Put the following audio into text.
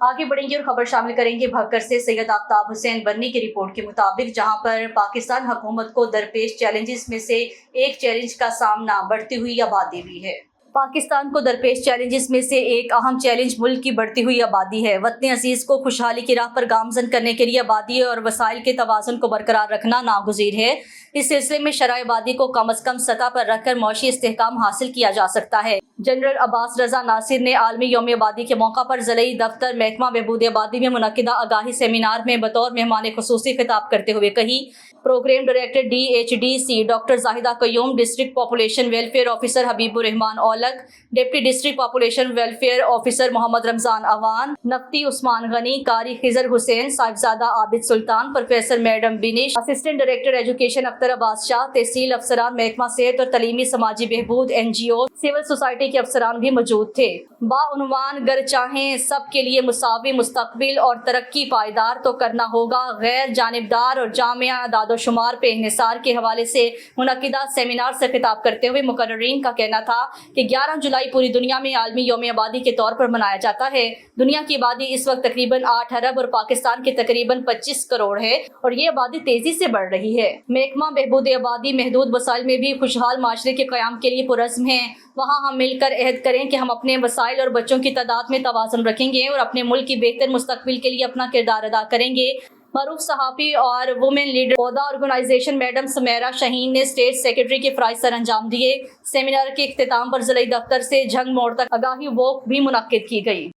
आगे बढ़ेंगे और खबर शामिल करेंगे भक्कर से सैयद आफ्ताब हुसैन बन्नी की रिपोर्ट के मुताबिक, जहां पर पाकिस्तान हुकूमत को दरपेश चैलेंजेस में से एक चैलेंज का सामना बढ़ती हुई आबादी भी है। पाकिस्तान को दरपेश चैलेंजेस में से एक अहम चैलेंज मुल्क की बढ़ती हुई आबादी है। वतन अजीज को खुशहाली की राह पर गामजन करने के लिए आबादी और वसाइल के तवाज़ुन को बरकरार रखना नागुज़ीर है। इस सिलसिले में शरह आबादी को कम अज़ कम सतह पर रखकर मौशी इस्तेहकाम हासिल किया जा सकता है। जनरल अब्बास रजा नासिर ने आलमी यौम आबादी के मौका पर ज़िलई दफ्तर महकमा बहबूद आबादी में मुनक्किदा आगाही सेमिनार में बतौर मेहमान खुसूसी खिताब करते हुए कही, program director DHDC doctor Zahida Qayyum, district population welfare officer Habibur Rahman Aulak, deputy district population welfare officer Muhammad Ramzan Awan, नफ्ती Usman Ghani, Qari Khizar Hussain, Sahibzada Abid Sultan, professor madam Binish, assistant director education Akhtar Abbas Shah, तहसील अफसरान महकमा सेहत और तलीमी समाजी बहबूद NGO, सिविल सोसाइटी के अफसरान भी मौजूद थे। बाउनवान गर चाहें सब के लिए मुसावी मुस्तकबिल और तरक्की पायदार तो करना होगा, गैर जानिबदार और जामिया अदाद-ओ-शुमार पे इन्हिसार के हवाले से मुनक्किदा सेमिनार से खिताब करते हुए मुकर्रिरीन का कहना था कि 11 जुलाई पूरी दुनिया में आलमी यौम आबादी के तौर पर मनाया जाता है। दुनिया की आबादी इस वक्त तकरीबन 8 अरब और पाकिस्तान की तकरीबन 25 करोड़ है और ये आबादी तेजी से बढ़ रही है। महकमा बहबूद आबादी महदूद वसाइल में भी खुशहाल माशरे के क़याम के लिए पुरज़्म है। वहाँ हम मिलकर अहद करें कि हम अपने वसाइल और बच्चों की तादाद में तवाज़ुन रखेंगे और अपने मुल्क की बेहतर मुस्तकबिल के लिए अपना किरदार अदा करेंगे। मरूफ सहाफ़ी और वुमेन लीडर पौधा ऑर्गेनाइजेशन मैडम सुमेरा शाहीन ने स्टेट सेक्रेटरी के फ़राइज़ सर अंजाम दिए। सेमिनार के इख्तिताम पर ज़िलई दफ्तर से झंग मोड़ तक आगाही वॉक भी मुनक्किद की गई।